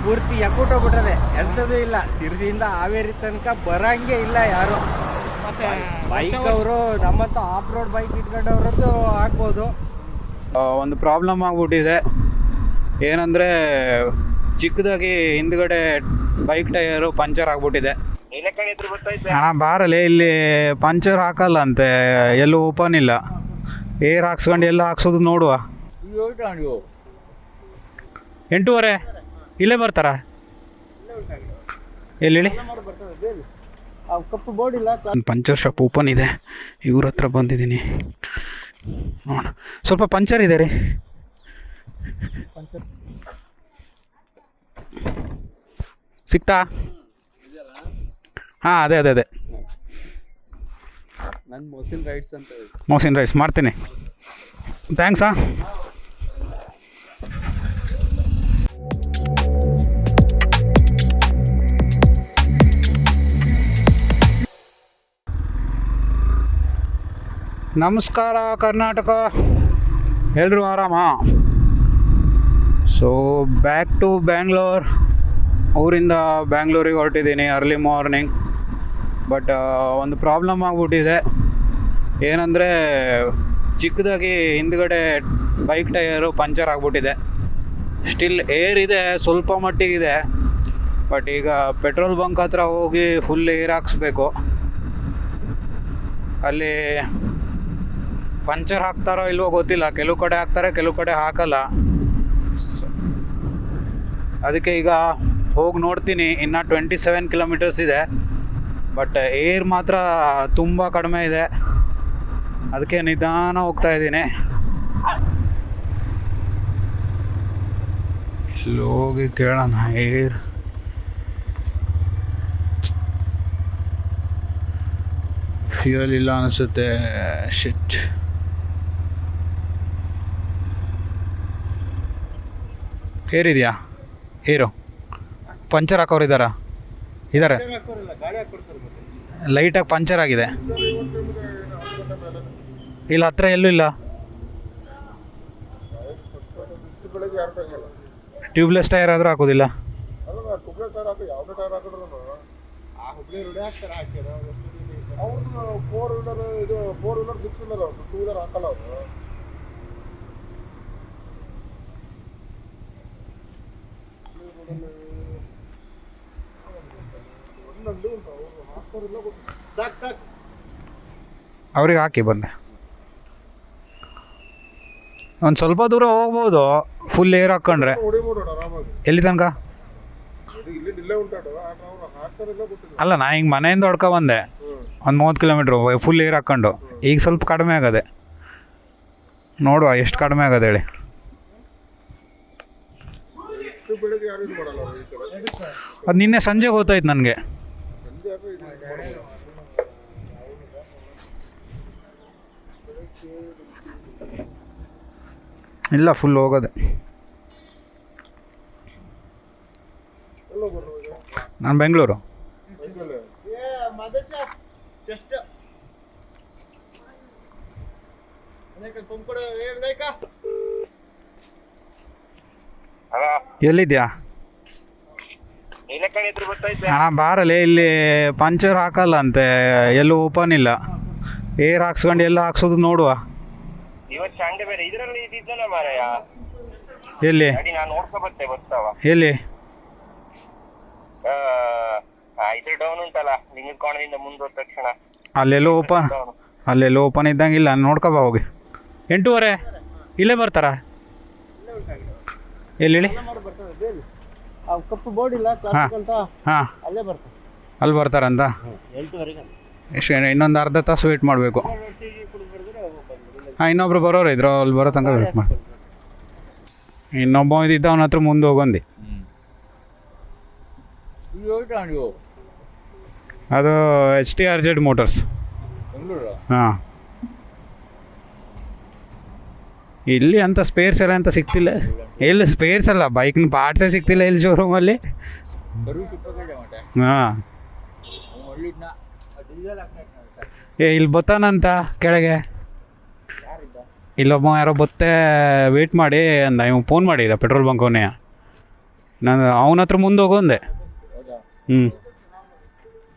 ಪೂರ್ತಿ ಎಕ್ಕುಟ್ಟೋಗ್ಬಿಟ್ರೆ ಎಂಥದ್ದು ಇಲ್ಲ. ಶಿರ್ಸಿಯಿಂದ ಹಾವೇರಿ ತನಕ ಬರಂಗೆ ಇಲ್ಲ ಯಾರು. ಬೈಕ್ ಅವರು ನಮ್ಮಂತ ಆಫ್ ರೋಡ್ ಬೈಕ್ ಇಟ್ಕೊಂಡವ್ರದ್ದು ಆಗ್ಬೋದು. ಒಂದು ಪ್ರಾಬ್ಲಮ್ ಆಗ್ಬಿಟ್ಟಿದೆ. ಏನಂದರೆ ಚಿಕ್ಕದಾಗಿ ಹಿಂದ್ಗಡೆ ಬೈಕ್ ಟೈರು ಪಂಚರ್ ಆಗ್ಬಿಟ್ಟಿದೆ. ಅಣ್ಣ ಬಾರಲ್ಲಿ ಇಲ್ಲಿ ಪಂಚರ್ ಹಾಕಲ್ಲ ಅಂತೆ, ಎಲ್ಲೂ ಓಪನ್ ಇಲ್ಲ. ಏರ್ ಹಾಕ್ಸ್ಕೊಂಡು ಎಲ್ಲ ಹಾಕ್ಸೋದು ನೋಡುವ. 8:30 ಇಲ್ಲೇ ಬರ್ತಾರ? ಎಲ್ಲಿ ಹೇಳಿ? ಕಪ್ಪು ಬೋರ್ಡ್ ಇಲ್ಲ. ಪಂಚರ್ ಶಾಪ್ ಓಪನ್ ಇದೆ, ಇವ್ರ ಹತ್ರ ಬಂದಿದ್ದೀನಿ. ನೋಡ ಸ್ವಲ್ಪ ಪಂಚರ್ ಇದೆ ರೀ. ಸಿಕ್ತಾ? ಹಾಂ ಅದೇ ಅದೇ ಅದೇ ನನ್ನ ಮೊಸಿನ್ ರೈಡ್ಸ್ ಅಂತ. ಮೊಸಿನ್ ರೈಡ್ಸ್ ಮಾಡ್ತೀನಿ. ಥ್ಯಾಂಕ್ಸಾ. ನಮಸ್ಕಾರ ಕರ್ನಾಟಕ, ಎಲ್ಲರೂ ಆರಾಮ? So back to Bangalore. ಊರಿಂದ ಬ್ಯಾಂಗ್ಳೂರಿಗೆ ಹೊರಟಿದ್ದೀನಿ ಅರ್ಲಿ ಮಾರ್ನಿಂಗ್. ಬಟ್ ಒಂದು ಪ್ರಾಬ್ಲಮ್ ಆಗ್ಬಿಟ್ಟಿದೆ. ಏನಂದರೆ ಚಿಕ್ಕದಾಗಿ ಹಿಂದ್ಗಡೆ ಬೈಕ್ ಟೈರು ಪಂಚರ್ ಆಗ್ಬಿಟ್ಟಿದೆ. ಸ್ಟಿಲ್ ಏರ್ ಇದೆ, ಸ್ವಲ್ಪ ಮಟ್ಟಿಗಿದೆ. ಬಟ್ ಈಗ ಪೆಟ್ರೋಲ್ ಬಂಕ್ ಹತ್ರ ಹೋಗಿ ಫುಲ್ ಏರ್ ಹಾಕ್ಸ್ಬೇಕು. ಅಲ್ಲಿ ಪಂಚರ್ ಹಾಕ್ತಾರೋ ಇಲ್ವೋ ಗೊತ್ತಿಲ್ಲ. ಕೆಲವು ಕಡೆ ಹಾಕ್ತಾರೆ, ಕೆಲವು ಕಡೆ ಹಾಕಲ್ಲ. ಅದಕ್ಕೆ ಈಗ ಹೋಗಿ ನೋಡ್ತೀನಿ. ಇನ್ನು 27 ಕಿಲೋಮೀಟರ್ಸ್ ಇದೆ. ಬಟ್ ಏರ್ ಮಾತ್ರ ತುಂಬ ಕಡಿಮೆ ಇದೆ. ಅದಕ್ಕೆ ನಿಧಾನ ಹೋಗ್ತಾ ಇದ್ದೀನಿ. ಇಲ್ಲಿ ಹೋಗಿ ಕೇಳೋಣ. ಏರ್ ಫ್ಯೂಯಲ್ ಇಲ್ಲ ಅನಿಸುತ್ತೆ. ಶಿಟ್. ಏರಿದೆಯಾ? ಏರು ಪಂಚರ್ ಹಾಕೋರಿದ್ದಾರಾ? ಇದ್ದಾರೆ. ಲೈಟಾಗಿ ಪಂಚರ್ ಆಗಿದೆ. ಇಲ್ಲ ಹತ್ರ ಎಲ್ಲೂ ಇಲ್ಲ. ಟ್ಯೂಬ್ಲೆಸ್ ಟೈರ್ ಆದರೂ ಹಾಕೋದಿಲ್ಲ. ಅವ್ರಿಗೆ ಹಾಕಿ ಬಂದೆ. ಒಂದು ಸ್ವಲ್ಪ ದೂರ ಹೋಗ್ಬೋದು ಫುಲ್ ಏರ್ ಹಾಕ್ಕೊಂಡ್ರೆ. ಎಲ್ಲಿ ತನಕ? ಅಲ್ಲ ನಾ ಹಿಂಗೆ ಮನೆಯಿಂದ ಹೊಡ್ಕೊ ಬಂದೆ ಒಂದು 30 ಕಿಲೋಮೀಟ್ರು ಫುಲ್ ಏರ್ ಹಾಕ್ಕೊಂಡು. ಈಗ ಸ್ವಲ್ಪ ಕಡಿಮೆ ಆಗದೆ. ನೋಡುವ ಎಷ್ಟು ಕಡಿಮೆ ಆಗದೆ ಹೇಳಿ. ಅದು ನಿನ್ನೆ ಸಂಜೆ ಗೊತ್ತಾಯ್ತು ನನಗೆ. ಇಲ್ಲ ಫುಲ್ ಹೋಗೋದೆ. ನಾನು ಬೆಂಗಳೂರು. ಎಲ್ಲಿದ್ಯಾ? ಹಾಂ ಬಾರಲ್ಲಿ ಇಲ್ಲಿ ಪಂಚರ್ ಹಾಕಲ್ಲ ಅಂತೆ, ಎಲ್ಲೂ ಓಪನ್ ಇಲ್ಲ. ಏರ್ ಹಾಕ್ಸ್ಕೊಂಡು ಎಲ್ಲ ಹಾಕ್ಸೋದು ನೋಡುವ. ಎಲ್ಲಿ ಎಲ್ಲಿ? ಅಲ್ಲೆಲ್ಲೋ ಓಪನ್, ಅಲ್ಲೆಲ್ಲೋ ಓಪನ್ ಇದ್ದಂಗಿಲ್ಲ. ನೋಡ್ಕೊಬಾ ಹೋಗಿ. 8:30 ಇಲ್ಲೇ ಬರ್ತಾರಾ? ಎಲ್ಲಿ ಹೇಳಿ? ಕಪ್ಪು ಬೋರ್ಡ್ ಇಲ್ಲ. ಹಾಂ ಅಲ್ಲಿ ಬರ್ತಾರಂತ. ಎಷ್ಟು ಇನ್ನೊಂದು ಅರ್ಧ ತಾಸು ವೇಟ್ ಮಾಡಬೇಕು. ಹಾಂ ಇನ್ನೊಬ್ರು ಬರೋರು ಇದ್ರು, ಅಲ್ಲಿ ಬರೋ ತನಕ ವೇಟ್ ಮಾಡಿ. ಇನ್ನೊಬ್ಬ ಇದ್ದಿದ್ದ, ಅವನ ಹತ್ರ ಮುಂದೆ ಹೋಗಂದು. ಅದು HTRZ ಮೋಟರ್ಸ್. ಹಾಂ ಇಲ್ಲಿ ಅಂತ ಸ್ಪೇರ್ಸ್ ಎಲ್ಲ ಅಂತ ಸಿಗ್ತಿಲ್ಲ. ಎಲ್ಲಿ ಸ್ಪೇರ್ಸ್ ಅಲ್ಲ, ಬೈಕ್ನ ಪಾರ್ಟ್ಸೇ ಸಿಗ್ತಿಲ್ಲ ಇಲ್ಲಿ ಶೋರೂಮಲ್ಲಿ. ಹಾಂ ಇಲ್ಲಿ ಬತ್ತಾನಂತ ಕೆಳಗೆ. ಇಲ್ಲೊಬ್ಬ ಯಾರೋ ಬತ್ತೆ ವೇಟ್ ಮಾಡಿ ಅಂದ. ಇವ್ ಫೋನ್ ಮಾಡಿದ ಪೆಟ್ರೋಲ್ ಬಂಕ್ ಅವನೇ. ನಾನು ಅವನ ಹತ್ರ ಮುಂದೆ ಹೋಗೋಂದೆ. ಹ್ಞೂ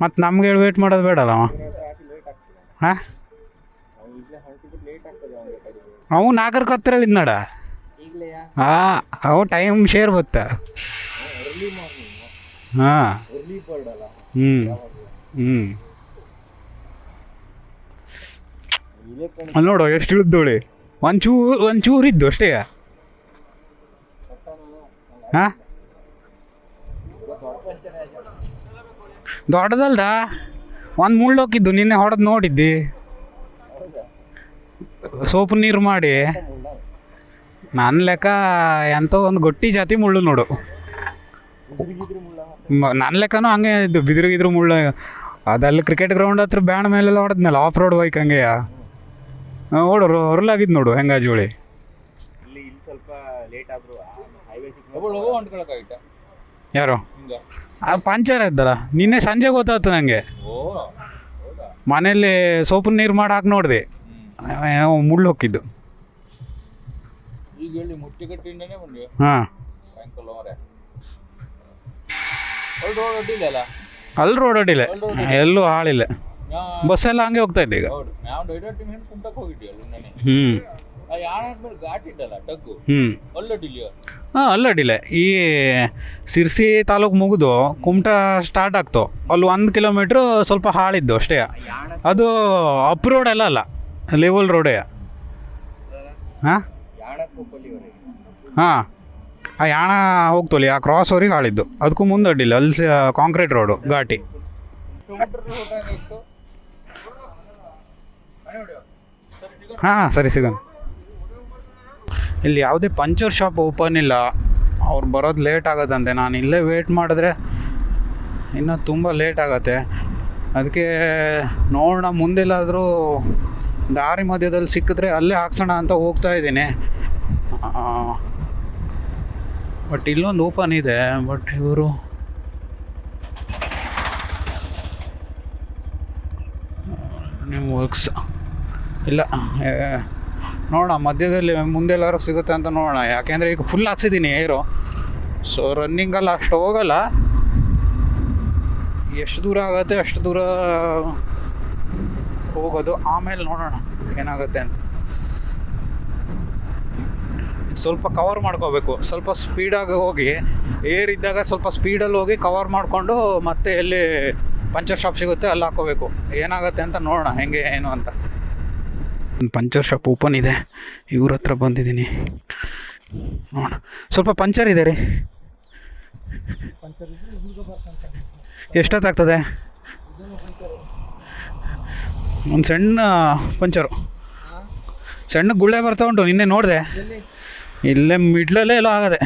ಮತ್ತು ನಮ್ಗೆ ಹೇಳಿ ವೇಟ್ ಮಾಡೋದು ಬೇಡಲ್ಲ ಅವ. ಹಾಂ ಅವು 4 ಹತ್ತಿರ ಇದ್ನಡ. ಹಾಂ ಅವು ಟೈಮ್ ಶೇರ್ ಬತ್ತ. ಹಾಂ ಹ್ಞೂ ಹ್ಞೂ ಅಲ್ಲಿ ನೋಡು ಎಷ್ಟು ಇಳಿದೋಳಿ. ಒಂಚೂರು ಇದ್ದು ಅಷ್ಟೇ. ಹಾಂ ದೊಡ್ಡದಲ್ದ ಒಂದು ಮುಳ್ಳು ಹೋಗಿದ್ದು ನಿನ್ನೆ ಹೊಡೆದು ನೋಡಿದ್ದಿ. ಸೋಪು ನೀರು ಮಾಡಿ ನನ್ನ ಲೆಕ್ಕ ಎಂಥ ಒಂದು ಗೊಟ್ಟಿ ಜಾತಿ ಮುಳ್ಳು ನೋಡು. ನನ್ನ ಲೆಕ್ಕನೂ ಹಂಗೆ ಇದ್ದು ಬಿದಿರುಗಿದ್ರು ಮುಳ್ಳು. ಅದೆಲ್ಲ ಕ್ರಿಕೆಟ್ ಗ್ರೌಂಡ್ ಹತ್ರ ಬ್ಯಾಣ ಮೇಲೆಲ್ಲ ಹೊಡೆದ್ನಲ್ಲ ಆಫ್ ರೋಡ್ ಬೈಕ್ ಹಂಗೆ ಓಡೋರು ಹೊರಲಾಗಿದ್ದು ನೋಡು ಹೆಂಗಾಜೋಳಿ. ಯಾರು ಪಂಚರ್ ಇದ್ದಲ್ಲ ನಿನ್ನೆ ಸಂಜೆ ಗೊತ್ತಾಯ್ತು ನನಗೆ. ಮನೇಲಿ ಸೋಪು ನೀರು ಮಾಡಿ ಹಾಕಿ ನೋಡಿದೆ ಮುಳ್ಳು ಹೊಕ್ಕಿದ್ದು. ಹಾಂ ಅಲ್ಲಿ ರೋಡ್ ಅಡ್ಡಿಲ್ಲ, ಎಲ್ಲೂ ಹಾಳಿಲ್ಲ. ಬಸ್ಸೆಲ್ಲ ಹಂಗೆ ಹೋಗ್ತಾ ಇದ್ದೆ ಈಗ. ಹ್ಞೂ ಹಾಂ ಅಲ್ಲಡಿಲ್ಲ. ಈ ಸಿರ್ಸಿ ತಾಲೂಕು ಮುಗಿದು ಕುಮಟಾ ಸ್ಟಾರ್ಟ್ ಆಗ್ತು ಅಲ್ಲಿ 1 ಕಿಲೋಮೀಟ್ರು ಸ್ವಲ್ಪ ಹಾಳಿದ್ದು ಅಷ್ಟೇ. ಅದು ಅಪ್ ರೋಡ್ ಎಲ್ಲ ಅಲ್ಲ, ಲೆವೆಲ್ ರೋಡೇ. ಹಾಂ ಹಾಂ ಆ ಯಾಣ ಹೋಗ್ತೋಲಿ ಆ ಕ್ರಾಸ್ವರೆಗೆ ಹಾಳಿದ್ದು. ಅದಕ್ಕೂ ಮುಂದೆ ಅಡ್ಡಿಲ್ಲ, ಅಲ್ಲಿ ಕಾಂಕ್ರೀಟ್ ರೋಡು ಘಾಟಿ. ಹಾಂ ಸರಿ ಸಿಗೋಣ. ಇಲ್ಲಿ ಯಾವುದೇ ಪಂಚರ್ ಶಾಪ್ ಓಪನ್ ಇಲ್ಲ. ಅವ್ರು ಬರೋದು ಲೇಟ್ ಆಗೋದಂತೆ. ನಾನು ಇಲ್ಲೇ ವೇಟ್ ಮಾಡಿದ್ರೆ ಇನ್ನೂ ತುಂಬ ಲೇಟ್ ಆಗತ್ತೆ. ಅದಕ್ಕೆ ನೋಡೋಣ ಮುಂದೆಲ್ಲಾದರೂ ದಾರಿ ಮಧ್ಯದಲ್ಲಿ ಸಿಕ್ಕಿದ್ರೆ ಅಲ್ಲೇ ಹಾಕ್ಸೋಣ ಅಂತ ಹೋಗ್ತಾ ಇದ್ದೀನಿ. ಬಟ್ ಇಲ್ಲೊಂದು ಓಪನ್ ಇದೆ. ಬಟ್ ಇವರು ನಿಮ್ಮ ವರ್ಕ್ಸ್ ಇಲ್ಲ. ನೋಡೋಣ ಮಧ್ಯದಲ್ಲಿ ಮುಂದೆಲ್ಲಾರು ಸಿಗುತ್ತೆ ಅಂತ ನೋಡೋಣ. ಯಾಕೆಂದರೆ ಈಗ ಫುಲ್ ಹಾಕ್ಸಿದ್ದೀನಿ ಏರು. ಸೊ ರನ್ನಿಂಗಲ್ಲ ಅಷ್ಟು ಹೋಗಲ್ಲ. ಎಷ್ಟು ದೂರ ಆಗುತ್ತೆ ಅಷ್ಟು ದೂರ ಹೋಗೋದು. ಆಮೇಲೆ ನೋಡೋಣ ಏನಾಗುತ್ತೆ ಅಂತ. ಸ್ವಲ್ಪ ಕವರ್ ಮಾಡ್ಕೋಬೇಕು. ಸ್ವಲ್ಪ ಸ್ಪೀಡಾಗಿ ಹೋಗಿ ಏರಿದ್ದಾಗ ಸ್ವಲ್ಪ ಸ್ಪೀಡಲ್ಲಿ ಹೋಗಿ ಕವರ್ ಮಾಡಿಕೊಂಡು ಮತ್ತೆ ಎಲ್ಲಿ ಪಂಚರ್ ಶಾಪ್ ಸಿಗುತ್ತೆ ಅಲ್ಲಿ ಹಾಕೋಬೇಕು. ಏನಾಗುತ್ತೆ ಅಂತ ನೋಡೋಣ ಹೆಂಗೆ ಏನು ಅಂತ. ಒಂದು ಪಂಚರ್ ಶಾಪ್ ಓಪನ್ ಇದೆ, ಇವ್ರ ಹತ್ರ ಬಂದಿದ್ದೀನಿ. ನೋಡೋಣ ಸ್ವಲ್ಪ ಪಂಚರ್ ಇದೆ ರೀ. ಎಷ್ಟೊತ್ತಾಗ್ತದೆ? ಒಂದು ಸಣ್ಣ ಪಂಚರು, ಸಣ್ಣ ಗುಳ್ಳೆ ಬರ್ತಾ ಉಂಟು. ನಿನ್ನೆ ನೋಡಿದೆ, ಇಲ್ಲೇ ಮಿಡ್ಲಲ್ಲೇ ಎಲ್ಲ ಆಗದೆ.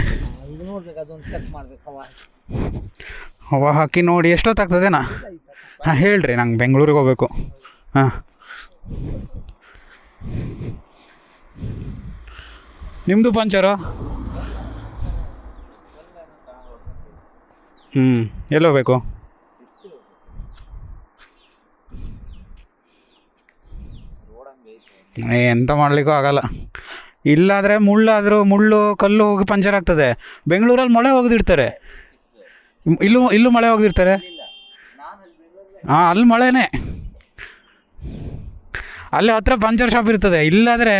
ಹವಾ ಹಾಕಿ ನೋಡಿ ಎಷ್ಟೊತ್ತಾಗ್ತದೇನಾ? ಹಾಂ ಹೇಳ್ರಿ, ನಂಗೆ ಬೆಂಗಳೂರಿಗೆ ಹೋಗ್ಬೇಕು. ಹಾಂ ನಿಮ್ಮದು ಪಂಚರು? ಎಲ್ಲಿ ಹೋಗ್ಬೇಕು? ಎಂತ ಮಾಡಲಿಕ್ಕೂ ಆಗಲ್ಲ. ಇಲ್ಲಾದರೆ ಮುಳ್ಳು ಕಲ್ಲು ಹೋಗಿ ಪಂಚರ್ ಆಗ್ತದೆ. ಬೆಂಗಳೂರಲ್ಲಿ ಮಳೆ ಹೋಗ್ದಿರ್ತಾರೆ, ಇಲ್ಲೂ ಮಳೆ ಹೋಗ್ದಿರ್ತಾರೆ. ಹಾಂ ಅಲ್ಲಿ ಮಳೆನೇ. ಅಲ್ಲಿ ಹತ್ರ ಪಂಚರ್ ಶಾಪ್ ಇರ್ತದೆ. ಇಲ್ಲಾದರೆ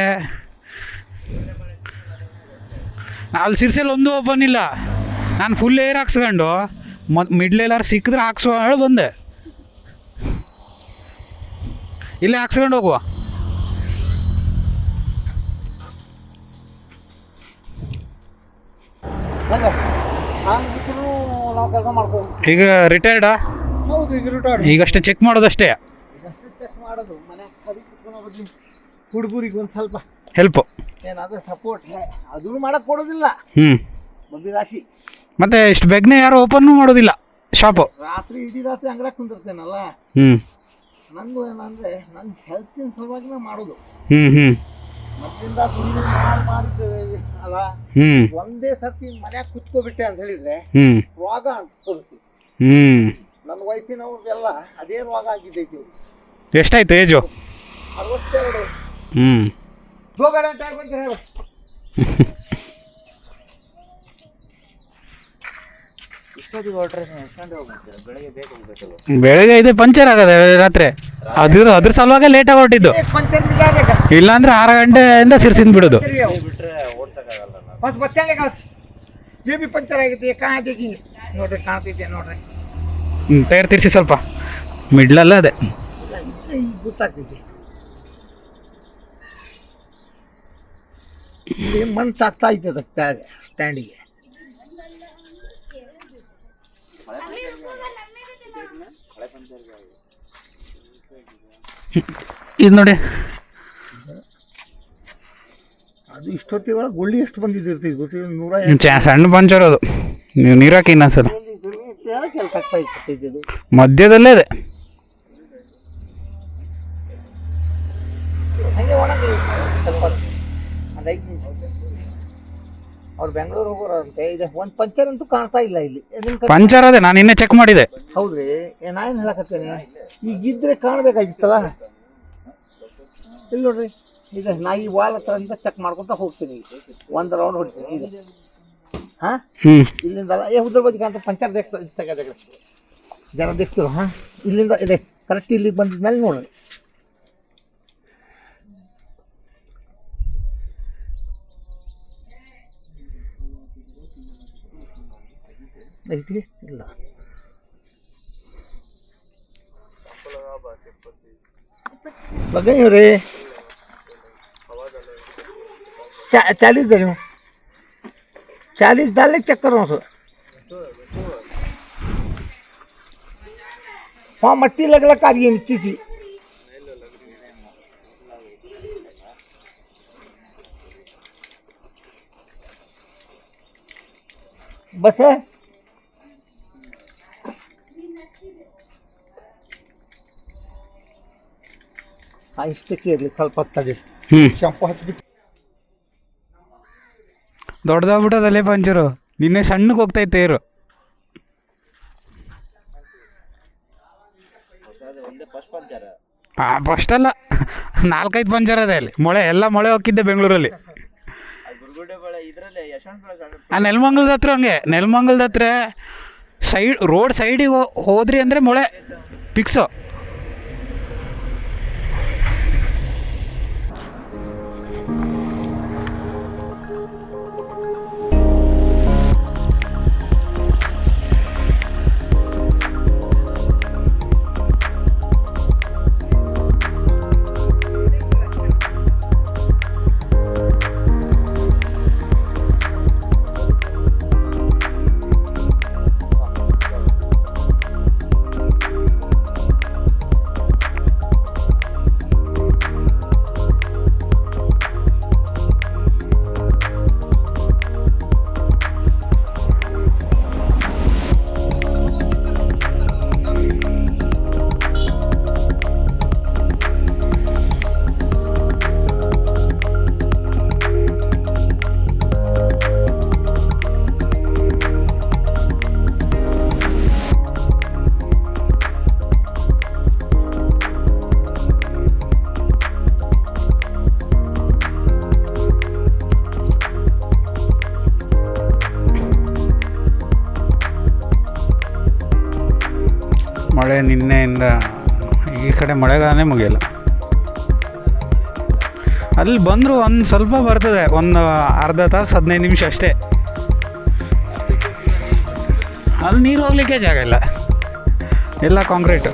ಅಲ್ಲಿ ಸಿರ್ಸಲ್ಲಿ ಒಂದು ಓಪನ್ ಇಲ್ಲ. ನಾನು ಫುಲ್ ಏರ್ ಹಾಕ್ಸ್ಕೊಂಡು ಮಿಡ್ಲೆಲ್ಲಾರು ಸಿಕ್ಕಿದ್ರೆ ಹಾಕ್ಸೋ ಹೇಳಿ ಬಂದೆ. ಇಲ್ಲೇ ಹಾಕ್ಸ್ಕೊಂಡು ಹೋಗುವ. ಈಗ ರಿಟೈರ್ಡಾ? ಈಗಷ್ಟೇ ಚೆಕ್ ಮಾಡೋದಷ್ಟೇ. ಹುಡುಗರಿಗೆ ಒಂದು ಸ್ವಲ್ಪ ಹೆಲ್ಪ್ ಏನಾದರೂ ಸಪೋರ್ಟ್ ಅದೂ ಮಾಡಕ್ಕೆ ಕೊಡೋದಿಲ್ಲ. ರಾಶಿ ಮತ್ತೆ ಇಷ್ಟು ಬೇಗನೆ ಯಾರು ಓಪನ್ ಮಾಡೋದಿಲ್ಲ ಶಾಪು. ರಾತ್ರಿ ಇಡೀ ರಾತ್ರಿ ಅಂಗಡಿಯಾಗ ಕುಂದಿರ್ತೇನಲ್ಲ. ನಂದು ಏನಂದರೆ ನನ್ನ ಹೆಲ್ತಿನ ಸಲುವಾಗಿ ಮಾಡೋದು. ಮೊದಲಿಂದ ಮಾಡಿದ್ದೇವೆ ಅಲ್ಲ. ಒಂದೇ ಸರ್ತಿ ಮನ್ಯಾಗ ಕುತ್ಕೋಬಿಟ್ಟೆ ಅಂತ ಹೇಳಿದ್ರೆ ರೋಗ ಅನ್ಸ್ಕೊಳ್ತಿ. ನನ್ನ ವಯಸ್ಸಿನವ್ರಿಗೆಲ್ಲ ಅದೇ ರೋಗ ಆಗಿದ್ದೈತಿ. ಎಷ್ಟಾಯ್ತು ಏಜು? 62. ಹೋಗೋಣ ಅಂತ ಬಂದ್ರೆ ಇಷ್ಟೊತ್ತಿಗೆ ಹೊರಟ್ರೆ ಎಷ್ಟು ಗಂಟೆ ಹೋಗ್ಬಿಡ್ತೀರಾ? ಬೆಳಗ್ಗೆ ಬೇಗ ಹೋಗ್ಬೇಕು. ಬೆಳಗ್ಗೆ ಇದೆ ಪಂಚರ್ ಆಗದೆ ರಾತ್ರಿ, ಅದ್ರ ಸಲುವಾಗಿ ಲೇಟಾಗಿ ಹೊರಟಿದ್ದು. ಇಲ್ಲಾಂದ್ರೆ 6 ಗಂಟೆಯಿಂದ ಸಿರ್ಸಿಂದ ಬಿಡೋದು. ಬಿಟ್ರೆ ಓಡ್ಸಕ್ಕಾಗಲ್ಲ. ಬಸ್ ಬತ್ತೇನೆ ಕಾಸು ಜೆ ಬಿ ಪಂಚರ್ ಆಗಿತ್ತು. ಕಾಣತೈತಿ ನೋಡ್ರಿ, ಕಾಣ್ತೈತೆ ನೋಡ್ರಿ. ಟೈರ್ ತಿರ್ಸಿ ಸ್ವಲ್ಪ ಮಿಡ್ಲಲ್ಲ ಅದೇ ಗೊತ್ತಾಗ್ತೈತಿ. ಇಲ್ಲಿ ಮಣ್ಣು ತಾಗ್ತಾ ಇದ್ದದ ಸ್ಟ್ಯಾಂಡಿಗೆ. ಇದು ನೋಡಿ, ಅದು ಇಷ್ಟೊತ್ತಿಗೆ ಒಳಗೆ ಗುಳ್ಳಿ ಎಷ್ಟು ಬಂದಿದ್ದಿರ್ತೀವಿ ಗೊತ್ತಿಲ್ಲ. 100 ಸಣ್ಣ ಪಂಚರ್ ಅದು. ನೀವು ನೀರಾಕಿ ಇನ್ನೊಂದ್ಸಲ. ಕೆಲಸ ಆಗ್ತಾ ಇತ್ತು ಮಧ್ಯದಲ್ಲೇ ಇದೆ. ಹಂಗೆ ಒಣಗಿ ಸ್ವಲ್ಪ ಒಂದು 5 ನಿಮಿಷ. ಅವ್ರು ಬೆಂಗಳೂರು ಹೋಗೋರಂತೆ. ಇದೆ ಒಂದು ಪಂಚರ್ ಅಂತೂ ಕಾಣ್ತಾ ಇಲ್ಲ ಇಲ್ಲಿ. ಪಂಚರ್ ಅದೇ, ನಾನು ಇನ್ನೇ ಚೆಕ್ ಮಾಡಿದೆ. ಹೌದ್ರಿ, ನಾನು ಹೇಳಕತ್ತೇನೆ. ಈಗ ಇದ್ರೆ ಕಾಣಬೇಕಾಗಿತ್ತಲ್ಲ. ಇಲ್ಲಿ ನೋಡ್ರಿ, ಇದೆ. ನಾ ಈ ವಾಲ್ ಹತ್ರ ಚೆಕ್ ಮಾಡ್ಕೊತ ಹೋಗ್ತೀನಿ. ಒಂದು ರೌಂಡ್ ಹೊಡಿತೀನಿ ಈಗ. ಹಾಂ, ಇಲ್ಲಿಂದಲ್ಲ ಉದ್ರ ಬಗ್ಗೆ ಕಾಣ್ತಾ ಪಂಚರ್ ಜನ ದೇಖ್ತಿರು. ಹಾಂ, ಇಲ್ಲಿಂದ ಇದೆ ಕರೆಕ್ಟ್. ಇಲ್ಲಿ ಬಂದಿದ್ಮೇಲೆ ನೋಡ್ರಿ, ಐತಿ ಇಲ್ಲ. लगाई रे 40 दे रही हूँ. 40 डालने चेक कर रहा हूँ सर. वहाँ मट्टी लग लग आ रही है नीचे सी. बस है. ಇಷ್ಟಕ್ಕೆ ಇರಲಿ, ಸ್ವಲ್ಪ ಹೊತ್ತಾಗಿ ಶಾಂಪು ಹಚ್ಬಿಟ್ಟು. ದೊಡ್ಡದಾಗ್ಬಿಟ್ಟದಲ್ಲೇ ಪಂಚರು. ನಿನ್ನೆ ಸಣ್ಣಗೆ ಹೋಗ್ತೈತೆ ಏರು. ಫಸ್ಟ್ ಅಲ್ಲ, 4-5 ಪಂಚರ್ ಅದೇ ಅಲ್ಲಿ. ಮೊಳೆ ಹೋಗಿದ್ದೆ ಬೆಂಗಳೂರಲ್ಲಿ. ನೆಲಮಂಗಲದ ಹತ್ರ ಹಂಗೆ. ನೆಲಮಂಗಲದ ಹತ್ರ ರೋಡ್ ಸೈಡಿಗೆ ಹೋದ್ರಿ ಅಂದರೆ ಮೊಳೆ ಫಿಕ್ಸು. ಮಳೆ ನಿನ್ನೆಯಿಂದ ಈ ಕಡೆ ಮಳೆಗಾಲನೇ ಮುಗಿಯಲ್ಲ. ಅಲ್ಲಿ ಬಂದರೂ ಒಂದು ಸ್ವಲ್ಪ ಬರ್ತದೆ, ಒಂದು ಅರ್ಧ ತಾಸು 15 ನಿಮಿಷ ಅಷ್ಟೇ. ಅಲ್ಲಿ ನೀರು ಹೋಗ್ಲಿಕ್ಕೆ ಜಾಗ ಇಲ್ಲ, ಎಲ್ಲ ಕಾಂಕ್ರೀಟು.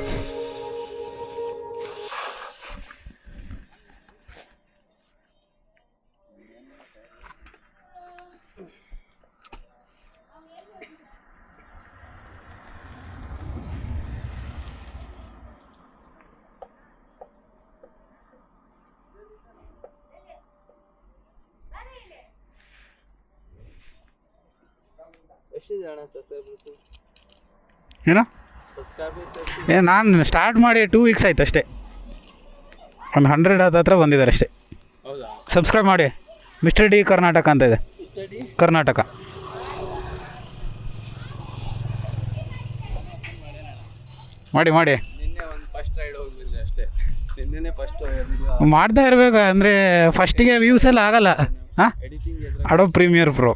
ಏನೋ ನಾನು ಸ್ಟಾರ್ಟ್ ಮಾಡಿ 2 ವೀಕ್ಸ್ ಆಯ್ತು ಅಷ್ಟೇ. ಒಂದು 100 ಹತ್ರ ಬಂದಿದ್ದಾರೆ ಅಷ್ಟೇ. ಸಬ್ಸ್ಕ್ರೈಬ್ ಮಾಡಿ. ಮಿಸ್ಟರ್ ಡಿ ಕರ್ನಾಟಕ ಅಂತ ಇದೆ, ಕರ್ನಾಟಕ. ಮಾಡಿ ಮಾಡ್ತಾ ಇರಬೇಕು. ಅಂದರೆ ಫಸ್ಟಿಗೆ ವ್ಯೂಸ್ ಎಲ್ಲ ಆಗಲ್ಲ. ಹಾಂ, ಅಡೋಬ್ ಪ್ರೀಮಿಯರ್ ಪ್ರೋ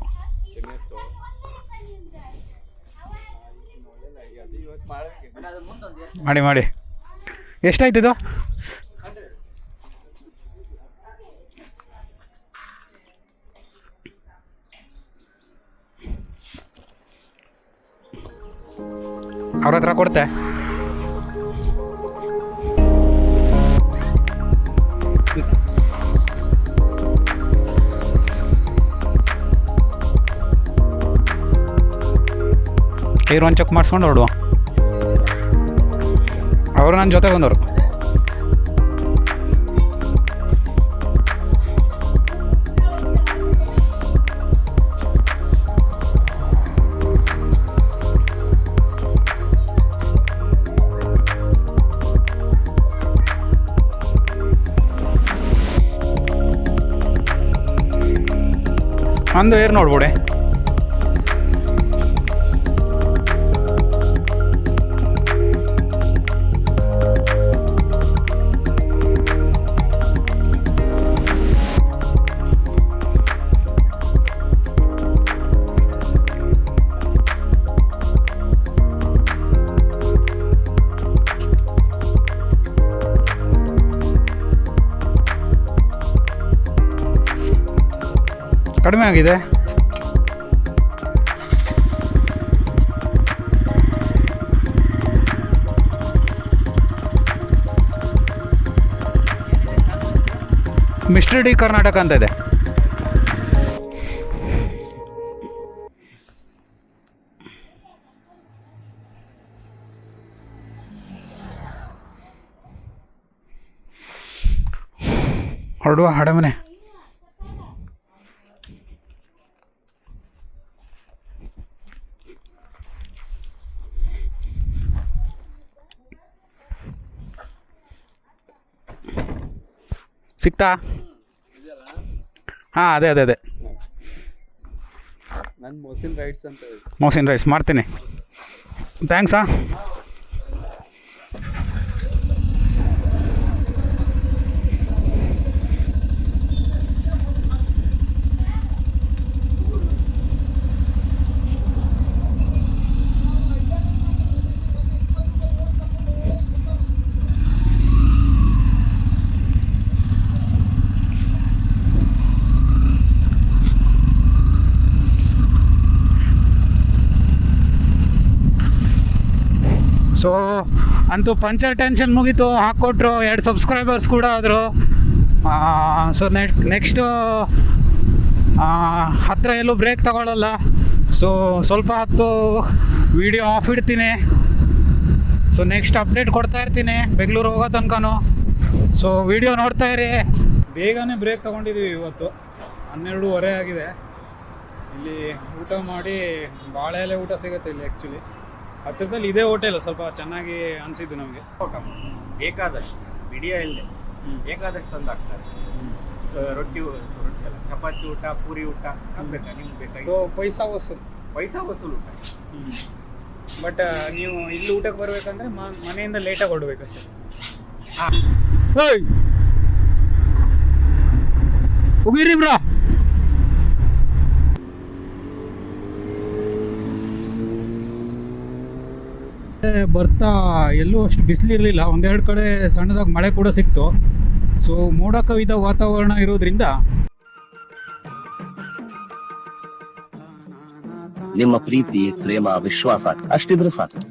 ಮಾಡಿ ಮಾಡಿ. ಎಷ್ಟಾಯ್ತು ಇದು? ಅವ್ರ ಹತ್ರ ಕೊಡ್ತೆ. ಏರ್ ಒಂದು ಚೆಕ್ ಮಾಡಿಸ್ಕೊಂಡು ಹೊರಡುವ. ಅವರು ನನ್ನ ಜೊತೆ ಬಂದವರು. ಒಂದು ಏರ್ ನೋಡ್ಬೋಡೆ. ಕಡಿಮೆ ಆಗಿದೆ. ಮಿಸ್ಟರ್ ಡಿ ಕರ್ನಾಟಕ ಅಂತ ಇದೆ. ಹೊರಡುವ ಹಡಮನೆ. ಸಿಕ್ತಾ? ಹಾಂ, ಅದೇ ಅದೇ ಅದೇ ನಾನು ಮೊಹಸಿನ್ ರೈಡ್ಸ್ ಅಂತ ಮೊಹಸಿನ್ ರೈಡ್ಸ್ ಮಾಡ್ತೀನಿ. ಥ್ಯಾಂಕ್ಸಾ. ಸೊ ಅಂತೂ ಪಂಚರ್ ಟೆನ್ಷನ್ ಮುಗೀತು, ಹಾಕ್ಕೊಟ್ರು. 2 ಸಬ್ಸ್ಕ್ರೈಬರ್ಸ್ ಕೂಡ ಆದರು. ಸೊ ನೆಕ್ಸ್ಟು ಹತ್ತಿರ ಎಲ್ಲೂ ಬ್ರೇಕ್ ತಗೊಳ್ಳಲ್ಲ. ಸೊ ಸ್ವಲ್ಪ ಹೊತ್ತು ವೀಡಿಯೋ ಆಫ್ ಇಡ್ತೀನಿ. ಸೊ ನೆಕ್ಸ್ಟ್ ಅಪ್ಡೇಟ್ ಕೊಡ್ತಾ ಇರ್ತೀನಿ ಬೆಂಗಳೂರು ಹೋಗೋ ತನಕನೂ. ಸೊ ವೀಡಿಯೋ ನೋಡ್ತಾ ಇರಿ. ಬೇಗನೆ ಬ್ರೇಕ್ ತೊಗೊಂಡಿದ್ದೀವಿ ಇವತ್ತು. 12:30 ಆಗಿದೆ. ಇಲ್ಲಿ ಊಟ ಮಾಡಿ, ಬಾಳೆ ಎಲೆ ಊಟ ಸಿಗುತ್ತೆ ಇಲ್ಲಿ. ಆ್ಯಕ್ಚುಲಿ ಹತ್ತಿರದಲ್ಲಿ ಇದೇ ಹೋಟೆಲ್ ಸ್ವಲ್ಪ ಚೆನ್ನಾಗಿ ಅನಿಸಿದ್ದು ನಮಗೆ. ಬೇಕಾದಷ್ಟು ವಿಡಿಯೋ ಇಲ್ಲದೆ ಬೇಕಾದಷ್ಟು ತಂದು ಹಾಕ್ತಾರೆ. ರೊಟ್ಟಿ ಅಲ್ಲ, ಚಪಾತಿ ಊಟ, ಪೂರಿ ಊಟ ಬೇಕಾ ನಿಮ್ಗೆ ಬೇಕಾಗಿ. ಸೊ ಪೈಸಾ ವಸೂಲು ಊಟ. ಬಟ್ ನೀವು ಇಲ್ಲಿ ಊಟಕ್ಕೆ ಬರಬೇಕಂದ್ರೆ ಮನೆಯಿಂದ ಲೇಟಾಗಿ ಹೊರಡ್ಬೇಕಷ್ಟೇ. ಹೋಗಿರಿ ಬ್ರಾ. ಬರ್ತಾ ಎಲ್ಲೂ ಅಷ್ಟು ಬಿಸಿಲಿರಲಿಲ್ಲ. 1-2 ಕಡೆ ಸಣ್ಣದಾಗಿ ಮಳೆ ಕೂಡ ಸಿಕ್ತು. ಸೊ ಮೋಡ ಕವಿದ ವಾತಾವರಣ ಇರೋದ್ರಿಂದ ನಿಮ್ಮ ಪ್ರೀತಿ, ಪ್ರೇಮ, ವಿಶ್ವಾಸ ಅಷ್ಟಿದ್ರೆ ಸಾಕು.